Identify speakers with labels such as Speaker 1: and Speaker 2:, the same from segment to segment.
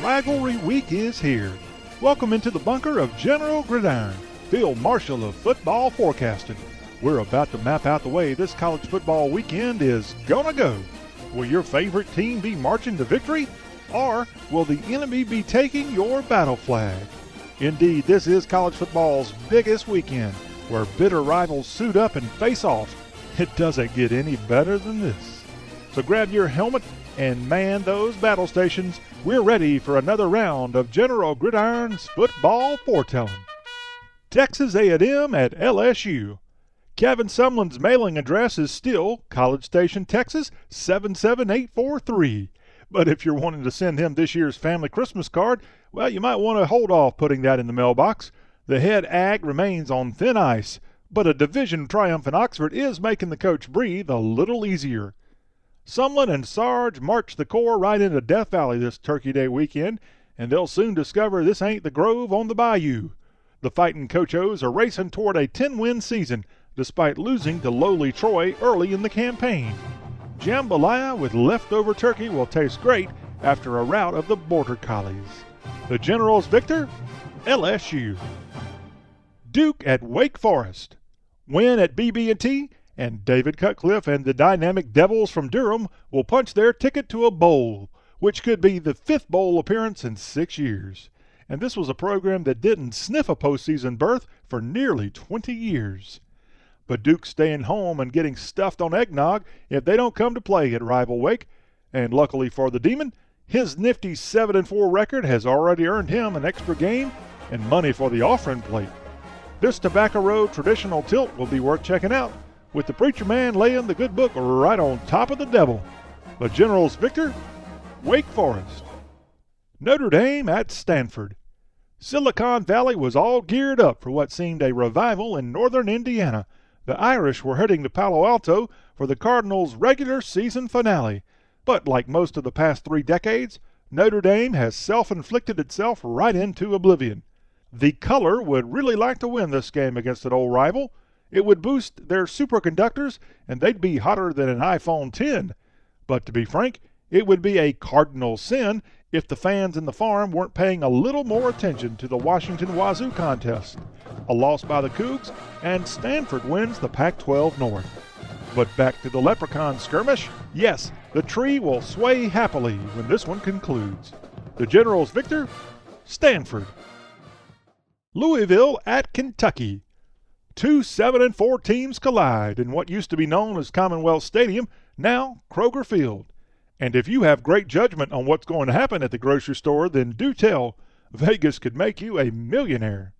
Speaker 1: Rivalry Week is here. Welcome into the bunker of General Gridiron, Field Marshal of football forecasting. We're about to map out the way this college football weekend is gonna go. Will your favorite team be marching to victory? Or will the enemy be taking your battle flag? Indeed, this is college football's biggest weekend, where bitter rivals suit up and face off. It doesn't get any better than this. So grab your helmet and man those battle stations. We're ready for another round of General Gridiron's football foretelling. Texas A&M at LSU. Kevin Sumlin's mailing address is still College Station, Texas, 77843. But if you're wanting to send him this year's family Christmas card, well, you might want to hold off putting that in the mailbox. The head ag remains on thin ice, but a division triumph in Oxford is making the coach breathe a little easier. Sumlin and Sarge march the Corps right into Death Valley this Turkey Day weekend, and they'll soon discover this ain't the Grove on the Bayou. The Fightin' Coach-O's are racing toward a 10-win season, despite losing to lowly Troy early in the campaign. Jambalaya with leftover turkey will taste great after a rout of the Border Collies. The Generals victor? LSU. Duke at Wake Forest. Win at BB&T, and David Cutcliffe and the dynamic Devils from Durham will punch their ticket to a bowl, which could be the 5th bowl appearance in 6 years. And this was a program that didn't sniff a postseason berth for nearly 20 years. But Duke's staying home and getting stuffed on eggnog if they don't come to play at rival Wake. And luckily for the Demon, his nifty 7-4 record has already earned him an extra game and money for the offering plate. This Tobacco Road traditional tilt will be worth checking out, with the preacher man laying the good book right on top of the devil. The Generals victor? Wake Forest. Notre Dame at Stanford. Silicon Valley was all geared up for what seemed a revival in northern Indiana. The Irish were heading to Palo Alto for the Cardinals' regular season finale. But like most of the past 3 decades, Notre Dame has self-inflicted itself right into oblivion. The color would really like to win this game against an old rival. It would boost their superconductors, and they'd be hotter than an iPhone 10. But to be frank, it would be a cardinal sin if the fans in the farm weren't paying a little more attention to the Washington Wazoo contest. A loss by the Cougs, and Stanford wins the Pac-12 North. But back to the Leprechaun skirmish. Yes, the tree will sway happily when this one concludes. The Generals victor? Stanford. Louisville at Kentucky. 2 7-4 teams collide in what used to be known as Commonwealth Stadium, now Kroger Field. And if you have great judgment on what's going to happen at the grocery store, then do tell. Vegas could make you a millionaire.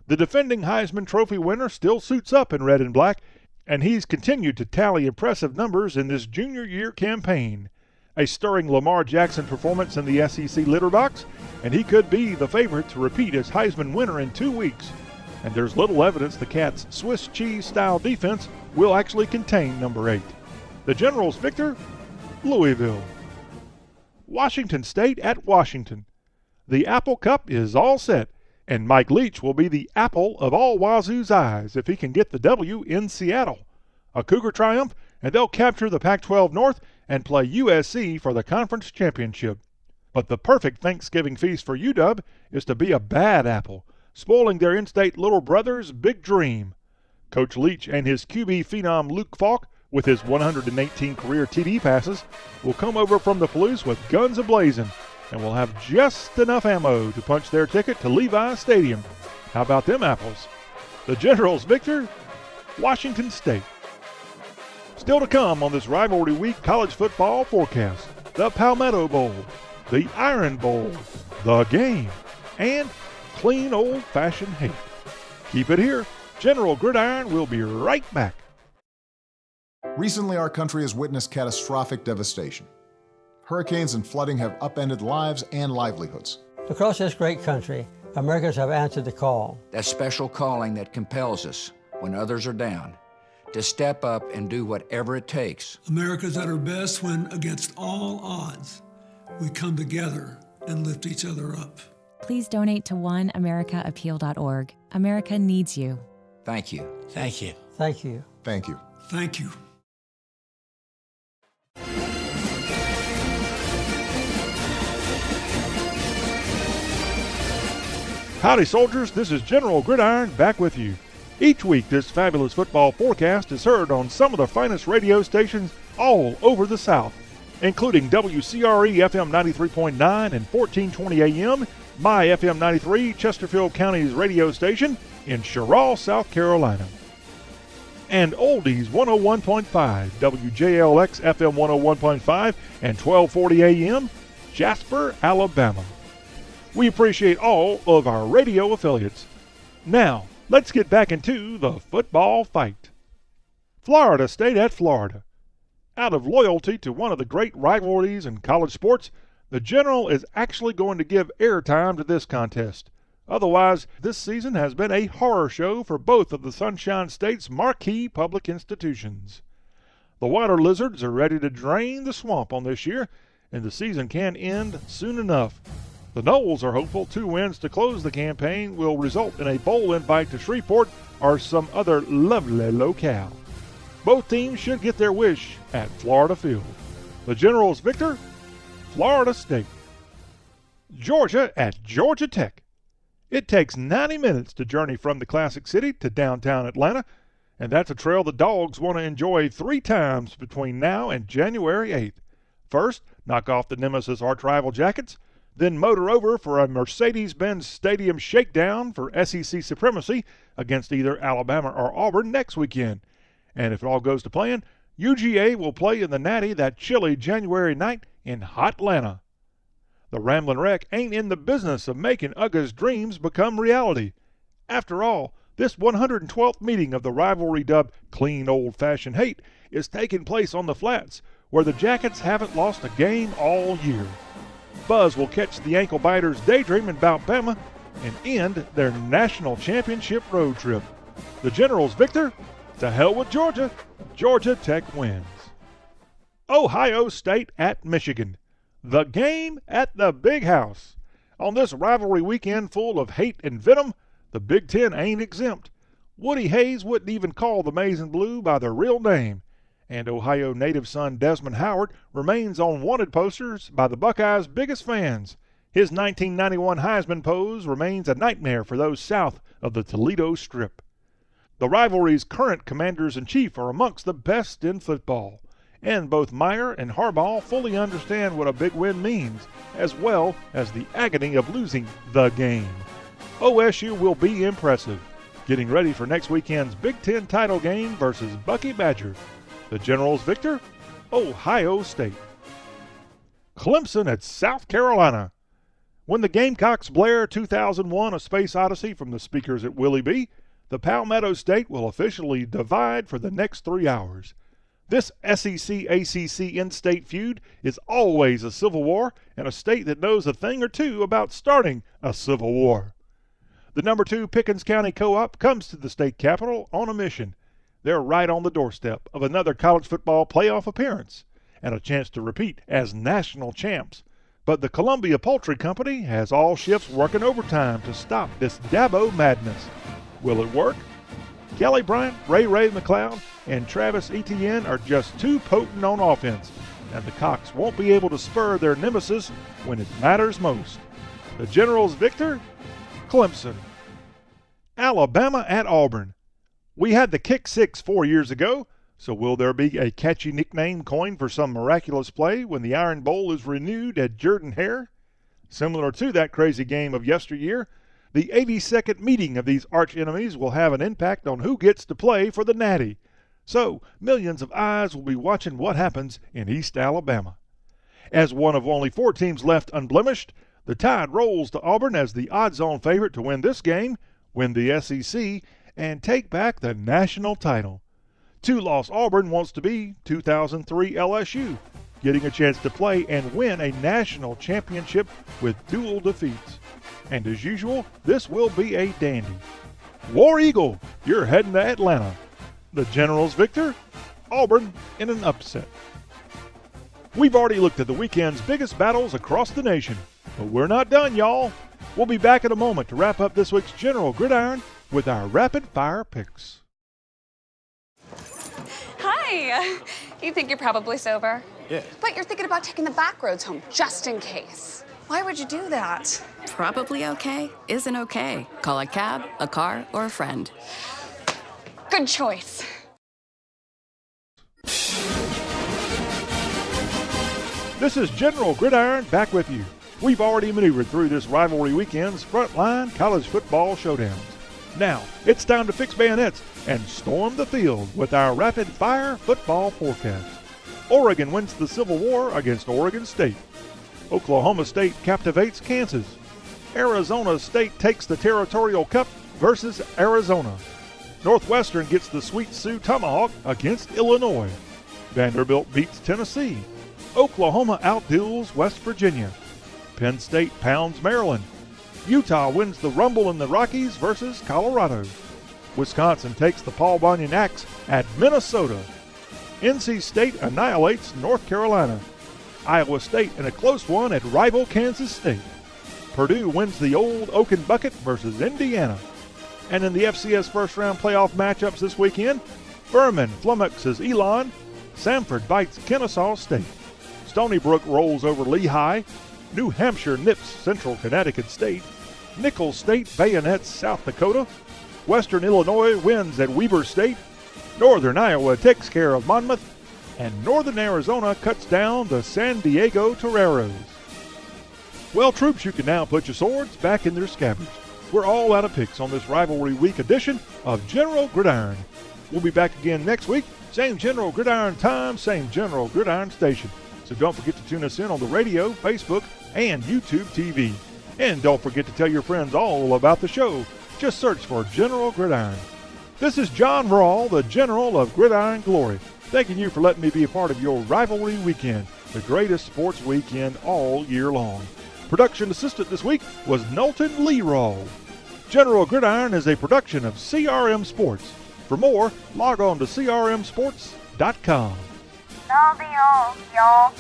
Speaker 1: The defending Heisman Trophy winner still suits up in red and black, and he's continued to tally impressive numbers in this junior year campaign. A stirring Lamar Jackson performance in the SEC litter box, and he could be the favorite to repeat as Heisman winner in 2 weeks. And there's little evidence the Cats' Swiss cheese-style defense will actually contain number 8. The Generals victor? Louisville. Washington State at Washington. The Apple Cup is all set, and Mike Leach will be the apple of all Wazoo's eyes if he can get the W in Seattle. A Cougar triumph, and they'll capture the Pac-12 North and play USC for the conference championship. But the perfect Thanksgiving feast for UW is to be a bad apple, spoiling their in-state little brother's big dream. Coach Leach and his QB phenom Luke Falk, with his 118 career TD passes, will come over from the Palouse with guns a-blazing and will have just enough ammo to punch their ticket to Levi's Stadium. How about them apples? The Generals victor? Washington State. Still to come on this Rivalry Week college football forecast: the Palmetto Bowl, the Iron Bowl, the game, and clean old-fashioned hate. Keep it here. General Gridiron will be right back.
Speaker 2: Recently, our country has witnessed catastrophic devastation. Hurricanes and flooding have upended lives and livelihoods.
Speaker 3: Across this great country, Americans have answered the call.
Speaker 4: That special calling that compels us, when others are down, to step up and do whatever it takes.
Speaker 5: America's at her best when, against all odds, we come together and lift each other up.
Speaker 6: Please donate to oneamericaappeal.org. America needs you.
Speaker 4: Thank you.
Speaker 3: Thank you. Thank you.
Speaker 2: Thank you.
Speaker 5: Thank you.
Speaker 1: Howdy, soldiers. This is General Gridiron back with you. Each week, this fabulous football forecast is heard on some of the finest radio stations all over the South, including WCRE FM 93.9 and 1420 AM, My FM 93, Chesterfield County's radio station in Sherrill, South Carolina, and Oldies 101.5, WJLX FM 101.5 and 1240 AM, Jasper, Alabama. We appreciate all of our radio affiliates. Now, let's get back into the football fight. Florida State at Florida. Out of loyalty to one of the great rivalries in college sports, the General is actually going to give airtime to this contest. Otherwise, this season has been a horror show for both of the Sunshine State's marquee public institutions. The Water Lizards are ready to drain the swamp on this year, and the season can end soon enough. The Noles are hopeful 2 wins to close the campaign will result in a bowl invite to Shreveport or some other lovely locale. Both teams should get their wish at Florida Field. The Generals victor, Florida State. Georgia at Georgia Tech. It takes 90 minutes to journey from the Classic City to downtown Atlanta, and that's a trail the Dogs want to enjoy 3 times between now and January 8th. First, knock off the Nemesis arch-rival Jackets, then motor over for a Mercedes-Benz Stadium shakedown for SEC supremacy against either Alabama or Auburn next weekend. And if it all goes to plan, UGA will play in the Natty that chilly January night in hot Atlanta. The Ramblin' Wreck ain't in the business of making Uga's dreams become reality. After all, this 112th meeting of the rivalry dubbed Clean Old-Fashioned Hate is taking place on the Flats, where the Jackets haven't lost a game all year. Buzz will catch the ankle-biters daydreaming about Bama and end their national championship road trip. The Generals victor? To hell with Georgia. Georgia Tech wins. Ohio State at Michigan. The game at the Big House. On this rivalry weekend full of hate and venom, the Big Ten ain't exempt. Woody Hayes wouldn't even call the Maize and Blue by their real name. And Ohio native son Desmond Howard remains on wanted posters by the Buckeyes' biggest fans. His 1991 Heisman pose remains a nightmare for those south of the Toledo Strip. The rivalry's current commanders-in-chief are amongst the best in football, and both Meyer and Harbaugh fully understand what a big win means, as well as the agony of losing the game. OSU will be impressive, getting ready for next weekend's Big Ten title game versus Bucky Badger. The Generals victor, Ohio State. Clemson at South Carolina. When the Gamecocks blare 2001 A Space Odyssey from the speakers at Willie B., the Palmetto State will officially divide for the next 3 hours. This SEC-ACC in-state feud is always a civil war and a state that knows a thing or two about starting a civil war. The number 2 Pickens County Co-op comes to the state capital on a mission. They're right on the doorstep of another college football playoff appearance and a chance to repeat as national champs. But the Columbia Poultry Company has all shifts working overtime to stop this Dabo madness. Will it work? Kelly Bryant, Ray McLeod, and Travis Etienne are just too potent on offense, and the Cox won't be able to spur their nemesis when it matters most. The Generals victor? Clemson. Alabama at Auburn. We had the Kick Six 4 years ago, so will there be a catchy nickname coined for some miraculous play when the Iron Bowl is renewed at Jordan-Hare? Similar to that crazy game of yesteryear, the 82nd meeting of these arch-enemies will have an impact on who gets to play for the Natty. So, millions of eyes will be watching what happens in East Alabama. As one of only 4 teams left unblemished, the tide rolls to Auburn as the odds-on favorite to win this game, win the SEC, and take back the national title. 2-loss Auburn wants to be 2003 LSU, getting a chance to play and win a national championship with dual defeats. And as usual, this will be a dandy. War Eagle, you're heading to Atlanta. The Generals victor, Auburn in an upset. We've already looked at the weekend's biggest battles across the nation, but we're not done, y'all. We'll be back in a moment to wrap up this week's General Gridiron with our rapid-fire picks.
Speaker 7: Hi. You think you're probably sober?
Speaker 8: Yeah.
Speaker 7: But you're thinking about taking the back roads home just in case. Why would you do that?
Speaker 8: Probably okay isn't okay. Call a cab, a car, or a friend.
Speaker 7: Good choice.
Speaker 1: This is General Gridiron back with you. We've already maneuvered through this rivalry weekend's frontline college football showdowns. Now, it's time to fix bayonets and storm the field with our rapid-fire football forecast. Oregon wins the Civil War against Oregon State. Oklahoma State captivates Kansas. Arizona State takes the Territorial Cup versus Arizona. Northwestern gets the Sweet Sioux Tomahawk against Illinois. Vanderbilt beats Tennessee. Oklahoma outduels West Virginia. Penn State pounds Maryland. Utah wins the Rumble in the Rockies versus Colorado. Wisconsin takes the Paul Bunyan Axe at Minnesota. NC State annihilates North Carolina. Iowa State in a close one at rival Kansas State. Purdue wins the Old Oaken Bucket versus Indiana. And in the FCS first-round playoff matchups this weekend, Furman flummoxes Elon. Samford bites Kennesaw State. Stony Brook rolls over Lehigh. New Hampshire nips Central Connecticut State. Nicholls State bayonets South Dakota. Western Illinois wins at Weber State. Northern Iowa takes care of Monmouth. And Northern Arizona cuts down the San Diego Toreros. Well, troops, you can now put your swords back in their scabbards. We're all out of picks on this Rivalry Week edition of General Gridiron. We'll be back again next week. Same General Gridiron time, same General Gridiron station. So don't forget to tune us in on the radio, Facebook, and YouTube TV. And don't forget to tell your friends all about the show. Just search for General Gridiron. This is John Rawl, the General of Gridiron Glory, thanking you for letting me be a part of your Rivalry Weekend, the greatest sports weekend all year long. Production assistant this week was Knowlton Leroy. General Gridiron is a production of CRM Sports. For more, log on to crmsports.com.
Speaker 9: Love you all, y'all.